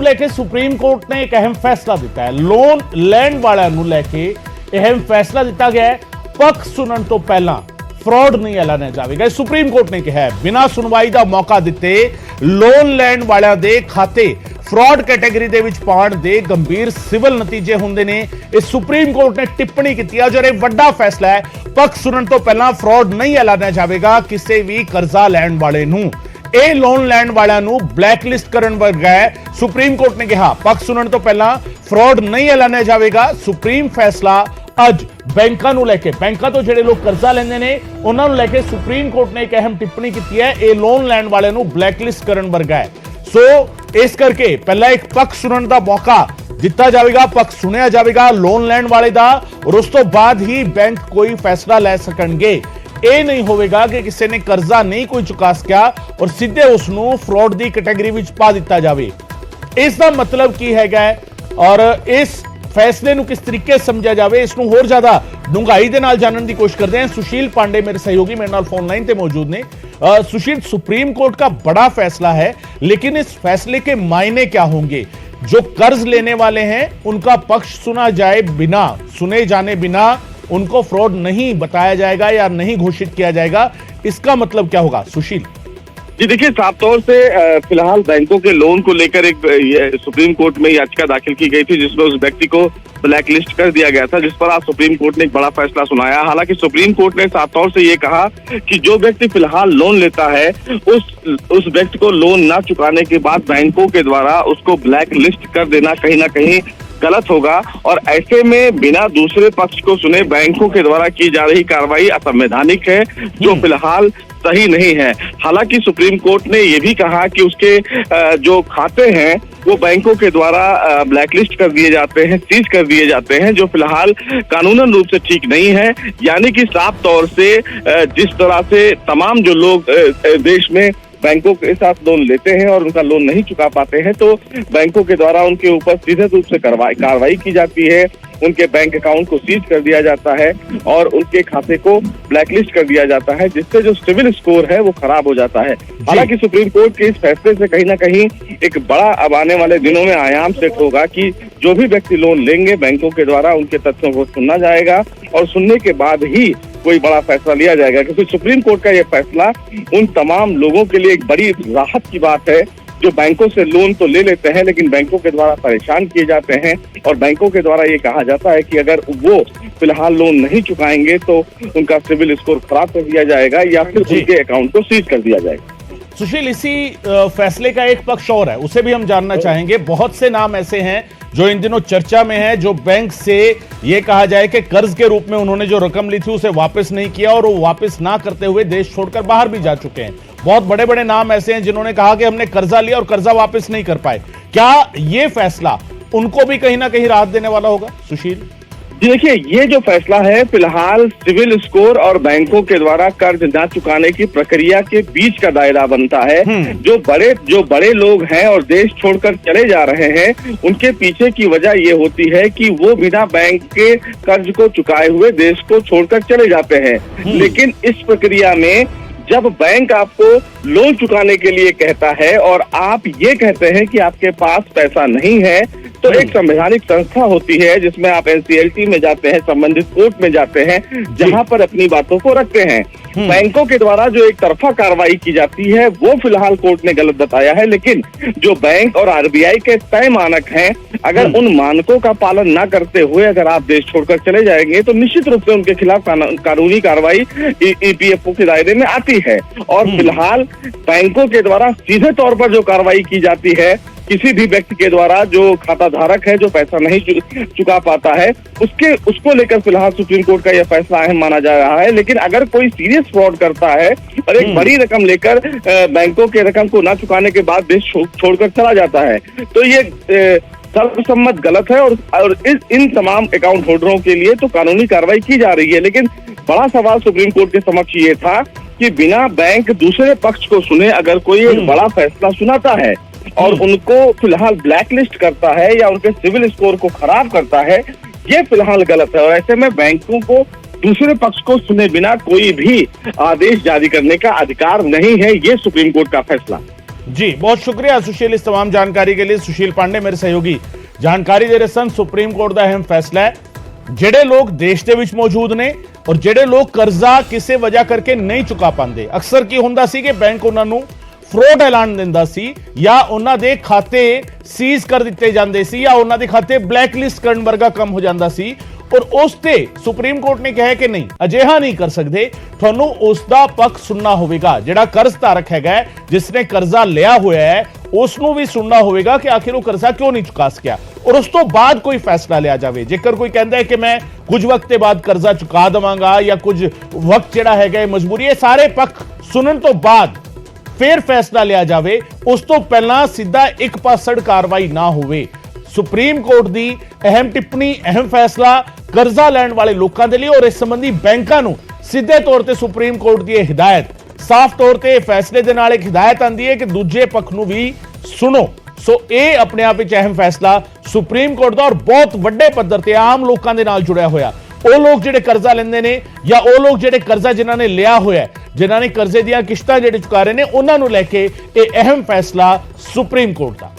लेके supreme court ने एक अहम फैसला दिता है। लोन लैंड वाਲਿਆਂ ਨੂੰ ਲੈ ਕੇ अहम फैसला दिता गया है। पक्ष सुनन तो पहला फ्रॉड नहीं ऐलानिया जाएगा। सुप्रीम कोर्ट ने कहा है बिना सुनवाई का मौका दिते लोन लैंड वालिਆਂ ਦੇ खाते फ्रॉड कैटेगरी ਦੇ ਵਿੱਚ ਪਾਉਣ ਦੇ गंभीर सिविल नतीजे ਹੁੰਦੇ ਨੇ। इस सुप्रीम कोर्ट ने टिप्पणी की है जो बड़ा फैसला है। पक्ष सुनन तो पहला फ्रॉड नहीं ऐलानिया जाएगा किसी भी कर्जा लैंड वाले ਨੂੰ। ਇਹ ਲੋਨ ਲੈਣ ਵਾਲਿਆਂ ਨੂੰ ਬਲੈਕਲਿਸਟ ਕਰਨ ਵਰਗਾ ਹੈ। ਸੁਪਰੀਮ ਕੋਰਟ ਨੇ ਕਿਹਾ ਪੱਖ ਸੁਣਨ ਤੋਂ ਪਹਿਲਾਂ ਫਰਾਡ ਨਹੀਂ ਐਲਾਨਿਆ ਜਾਵੇਗਾ। ਸੁਪਰੀਮ ਫੈਸਲਾ ਅੱਜ ਬੈਂਕਾਂ ਨੂੰ ਲੈ ਕੇ, ਬੈਂਕਾਂ ਤੋਂ ਜਿਹੜੇ ਲੋਕ ਕਰਜ਼ਾ ਲੈਂਦੇ ਨੇ ਉਹਨਾਂ ਨੂੰ ਲੈ ਕੇ ਸੁਪਰੀਮ ਕੋਰਟ ਨੇ ਇੱਕ ਅਹਿਮ ਟਿੱਪਣੀ ਕੀਤੀ ਹੈ। ਇਹ ਲੋਨ ਲੈਣ ਵਾਲਿਆਂ ਨੂੰ ਬਲੈਕਲਿਸਟ ਕਰਨ ਵਰਗਾ ਹੈ। ਸੋ ਇਸ ਕਰਕੇ ਪਹਿਲਾਂ ਇੱਕ ਪੱਖ ਸੁਣਨ ਦਾ ਮੌਕਾ ਦਿੱਤਾ ਜਾਵੇਗਾ, ਪੱਖ ਸੁਣਿਆ ਜਾਵੇਗਾ ਲੋਨ ਲੈਣ ਵਾਲੇ ਦਾ, ਔਰ ਉਸ ਤੋਂ ਬਾਅਦ ਹੀ ਬੈਂਕ ਕੋਈ ਫੈਸਲਾ ਲੈ ਸਕਣਗੇ। ਇਹ ਨਹੀਂ ਹੋਵੇਗਾ ਕਿ ਕਿਸੇ ਨੇ ਕਰਜ਼ਾ ਨਹੀਂ ਕੋਈ ਚੁਕਾ ਸਕਿਆ ਔਰ ਸਿੱਧੇ ਉਸ ਨੂੰ ਫਰਾਡ ਦੀ ਕੈਟਾਗਰੀ ਵਿੱਚ ਪਾ ਦਿੱਤਾ ਜਾਵੇ। ਇਸ ਦਾ ਮਤਲਬ ਕੀ ਹੈਗਾ ਔਰ ਇਸ ਫੈਸਲੇ ਨੂੰ ਕਿਸ ਤਰੀਕੇ ਸਮਝਿਆ ਜਾਵੇ, ਇਸ ਨੂੰ ਹੋਰ ਜ਼ਿਆਦਾ ਡੂੰਘਾਈ ਦੇ ਨਾਲ ਜਾਣਨ ਦੀ ਕੋਸ਼ਿਸ਼ ਕਰਦੇ ਹਾਂ। सुशील पांडे मेरे सहयोगी मेरे नाल फोन लाइन पे मौजूद ने। सुशील, सुप्रीम कोर्ट का बड़ा फैसला है, लेकिन इस फैसले के मायने क्या होंगे? जो कर्ज लेने वाले हैं उनका पक्ष सुना जाए बिना, सुने जाने बिना उनको फ्रॉड नहीं बताया जाएगा या नहीं घोषित किया जाएगा, इसका मतलब क्या होगा? सुशील जी देखिए, साफ तौर से फिलहाल बैंकों के लोन को लेकर एक सुप्रीम कोर्ट में याचिका दाखिल की गई थी जिसमें उस व्यक्ति को ब्लैक लिस्ट कर दिया गया था, जिस पर आज सुप्रीम कोर्ट ने एक बड़ा फैसला सुनाया। हालांकि सुप्रीम कोर्ट ने साफ तौर से ये कहा कि जो व्यक्ति फिलहाल लोन लेता है उस व्यक्ति को लोन ना चुकाने के बाद बैंकों के द्वारा उसको ब्लैक लिस्ट कर देना कहीं ना कहीं गलत होगा और ऐसे में बिना दूसरे पक्ष को सुने बैंकों के द्वारा की जा रही कार्रवाई असंवैधानिक है, जो फिलहाल सही नहीं है। हालांकि सुप्रीम कोर्ट ने यह भी कहा कि उसके जो खाते हैं वो बैंकों के द्वारा ब्लैकलिस्ट कर दिए जाते हैं, सीज कर दिए जाते हैं, जो फिलहाल कानूनन रूप से ठीक नहीं है। यानी कि साफ तौर से जिस तरह से तमाम जो लोग देश में बैंकों के साथ लोन लेते हैं और उनका लोन नहीं चुका पाते हैं तो बैंकों के द्वारा उनके ऊपर सीधे रूप से कार्रवाई की जाती है, उनके बैंक अकाउंट को सीज कर दिया जाता है और उनके खाते को ब्लैकलिस्ट कर दिया जाता है, जिससे जो सिविल स्कोर है वो खराब हो जाता है। हालांकि सुप्रीम कोर्ट के इस फैसले से कहीं ना कहीं एक बड़ा अब आने वाले दिनों में आयाम सेट होगा कि जो भी व्यक्ति लोन लेंगे बैंकों के द्वारा उनके तथ्यों को सुनना जाएगा और सुनने के बाद ही कोई बड़ा फैसला लिया जाएगा, क्योंकि सुप्रीम कोर्ट का यह फैसला उन तमाम लोगों के लिए एक बड़ी राहत की बात है जो बैंकों से लोन तो ले लेते हैं लेकिन बैंकों के द्वारा परेशान किए जाते हैं और बैंकों के द्वारा ये कहा जाता है कि अगर वो फिलहाल लोन नहीं चुकाएंगे तो उनका सिविल स्कोर खराब कर दिया जाएगा या फिर उनके अकाउंट को सीज कर दिया जाएगा। सुशील, इसी फैसले का एक पक्ष और है, उसे भी हम जानना चाहेंगे। बहुत से नाम ऐसे हैं जो इन दिनों चर्चा में है, जो बैंक से ये कहा जाए कि कर्ज के रूप में उन्होंने जो रकम ली थी उसे वापस नहीं किया और वो वापस ना करते हुए देश छोड़कर बाहर भी जा चुके हैं। बहुत बड़े बड़े नाम ऐसे हैं जिन्होंने कहा कि हमने कर्जा लिया और कर्जा वापस नहीं कर पाए। क्या ये फैसला उनको भी कहीं ना कहीं राहत देने वाला होगा? सुशील जी देखिए, ये जो फैसला है फिलहाल सिविल स्कोर और बैंकों के द्वारा कर्ज न चुकाने की प्रक्रिया के बीच का दायरा बनता है। जो बड़े लोग हैं और देश छोड़कर चले जा रहे हैं उनके पीछे की वजह ये होती है कि वो बिना बैंक के कर्ज को चुकाए हुए देश को छोड़कर चले जाते हैं। लेकिन इस प्रक्रिया में जब बैंक आपको लोन चुकाने के लिए कहता है और आप ये कहते हैं कि आपके पास पैसा नहीं है तो एक संवैधानिक संस्था होती है जिसमें आप NCLT में जाते हैं, संबंधित कोर्ट में जाते हैं, जहां पर अपनी बातों को रखते हैं। बैंकों के द्वारा जो एक तरफा कार्रवाई की जाती है वो फिलहाल कोर्ट ने गलत बताया है, लेकिन जो बैंक और RBI के तय मानक हैं, अगर उन मानकों का पालन न करते हुए अगर आप देश छोड़कर चले जाएंगे तो निश्चित रूप से उनके खिलाफ कानूनी कार्रवाई EPFO के दायरे में आती है। और फिलहाल बैंकों के द्वारा सीधे तौर पर जो कार्रवाई की जाती है किसी भी व्यक्ति के द्वारा जो खाता धारक है जो पैसा नहीं चुका पाता है उसको लेकर फिलहाल सुप्रीम कोर्ट का यह फैसला अहम माना जा रहा है। लेकिन अगर कोई सीरियस फ्रॉड करता है और एक बड़ी रकम लेकर बैंकों के रकम को ना चुकाने के बाद देश छोड़कर चला जाता है तो ये सर्वसम्मत गलत है और इन तमाम अकाउंट होल्डरों के लिए तो कानूनी कार्रवाई की जा रही है। लेकिन बड़ा सवाल सुप्रीम कोर्ट के समक्ष ये था कि बिना बैंक दूसरे पक्ष को सुने अगर कोई एक बड़ा फैसला सुनाता है और उनको फिलहाल ब्लैकलिस्ट करता है या उनके सिविल स्कोर को खराब करता है, ये फिलहाल गलत है और ऐसे में बैंकों को दूसरे पक्ष को सुने बिना कोई भी आदेश जारी करने का अधिकार नहीं है। ये सुप्रीम कोर्ट का फैसला। जी बहुत शुक्रिया सुशील इस तमाम जानकारी के लिए। सुशील पांडे मेरे सहयोगी जानकारी दे रहे सन। सुप्रीम कोर्ट का अहम फैसला है, ਜਿਹੜੇ ਲੋਕ ਦੇਸ਼ ਦੇ ਵਿੱਚ ਮੌਜੂਦ ਨੇ ਔਰ ਜਿਹੜੇ ਲੋਕ ਕਰਜ਼ਾ ਕਿਸੇ ਵਜ੍ਹਾ ਕਰਕੇ ਨਹੀਂ ਚੁਕਾ ਪਾਉਂਦੇ, ਅਕਸਰ ਕੀ ਹੁੰਦਾ ਸੀ ਕਿ ਬੈਂਕ ਉਹਨਾਂ ਨੂੰ ਫਰੋਡ ਐਲਾਨ ਦਿੰਦਾ ਸੀ ਜਾਂ ਉਹਨਾਂ ਦੇ ਖਾਤੇ ਸੀਜ਼ ਕਰ ਦਿੱਤੇ ਜਾਂਦੇ ਸੀ ਜਾਂ ਉਹਨਾਂ ਦੇ ਖਾਤੇ ਬਲੈਕਲਿਸਟ ਕਰਨ ਵਰਗਾ ਕੰਮ ਹੋ ਜਾਂਦਾ ਸੀ। ਔਰ ਉਸ ਤੇ ਸੁਪਰੀਮ ਕੋਰਟ ਨੇ ਕਿਹਾ ਕਿ ਨਹੀਂ, ਅਜਿਹਾ ਨਹੀਂ ਕਰ ਸਕਦੇ, ਤੁਹਾਨੂੰ ਉਸ ਦਾ ਪੱਖ ਸੁਣਨਾ ਹੋਵੇਗਾ। ਜਿਹੜਾ ਕਰਜ਼ ਧਾਰਕ ਹੈਗਾ, ਜਿਸ ਨੇ ਕਰਜ਼ਾ ਲਿਆ ਹੋਇਆ ਹੈ, ਉਸ ਨੂੰ ਵੀ ਸੁਣਨਾ ਹੋਵੇਗਾ ਕਿ ਆਖਿਰ ਉਹ ਕਰਜ਼ਾ ਕਿਉਂ ਨਹੀਂ ਚੁਕਾ ਸਕਿਆ ਔਰ ਉਸ ਤੋਂ ਬਾਅਦ ਕੋਈ ਫੈਸਲਾ ਲਿਆ ਜਾਵੇ। ਜੇਕਰ ਕੋਈ ਕਹਿੰਦਾ ਹੈ ਕਿ ਮੈਂ ਕੁਝ ਵਕਤ ਦੇ ਬਾਅਦ ਕਰਜ਼ਾ ਚੁਕਾ ਦੇਵਾਂਗਾ ਜਾਂ ਕੁਝ ਵਕਤ ਜਿਹੜਾ ਹੈਗਾ ਮਜਬੂਰੀ ਹੈ, ਸਾਰੇ ਪੱਖ ਸੁਣਨ ਤੋਂ ਬਾਅਦ ਫਿਰ ਫੈਸਲਾ ਲਿਆ ਜਾਵੇ। ਉਸ ਤੋਂ ਪਹਿਲਾਂ ਸਿੱਧਾ ਇੱਕ ਪਾਸੜ ਕਾਰਵਾਈ ਨਾ ਹੋਵੇ। ਸੁਪਰੀਮ ਕੋਰਟ ਦੀ ਅਹਿਮ ਟਿੱਪਣੀ, ਅਹਿਮ ਫੈਸਲਾ ਕਰਜ਼ਾ ਲੈਣ ਵਾਲੇ ਲੋਕਾਂ ਦੇ ਲਈ ਔਰ ਇਸ ਸੰਬੰਧੀ ਬੈਂਕਾਂ ਨੂੰ ਸਿੱਧੇ ਤੌਰ ਤੇ ਸੁਪਰੀਮ ਕੋਰਟ ਦੀ ਇਹ ਹਦਾਇਤ, ਸਾਫ਼ ਤੌਰ ਤੇ ਫੈਸਲੇ ਦੇ ਨਾਲ ਇੱਕ ਹਦਾਇਤ ਆਂਦੀ ਹੈ ਕਿ ਦੂਜੇ ਪੱਖ ਨੂੰ ਵੀ ਸੁਣੋ। ਸੋ ਇਹ ਆਪਣੇ ਆਪ ਵਿੱਚ ਅਹਿਮ ਫੈਸਲਾ ਸੁਪਰੀਮ ਕੋਰਟ ਦਾ ਔਰ ਬਹੁਤ ਵੱਡੇ ਪੱਧਰ ਤੇ ਆਮ ਲੋਕਾਂ ਦੇ ਨਾਲ ਜੁੜਿਆ ਹੋਇਆ। ਉਹ ਲੋਕ ਜਿਹੜੇ ਕਰਜ਼ਾ ਲੈਂਦੇ ਨੇ ਜਾਂ ਉਹ ਲੋਕ ਜਿਹੜੇ ਕਰਜ਼ਾ ਜਿਨ੍ਹਾਂ ਨੇ ਲਿਆ ਹੋਇਆ, ਜਿਨ੍ਹਾਂ ਨੇ ਕਰਜ਼ੇ ਦੀਆਂ ਕਿਸ਼ਤਾਂ ਜਿਹੜੇ ਚੁਕਾ ਰਹੇ ਨੇ, ਉਹਨਾਂ ਨੂੰ ਲੈ ਕੇ ਇਹ ਅਹਿਮ ਫੈਸਲਾ ਸੁਪਰੀਮ ਕੋਰਟ ਦਾ।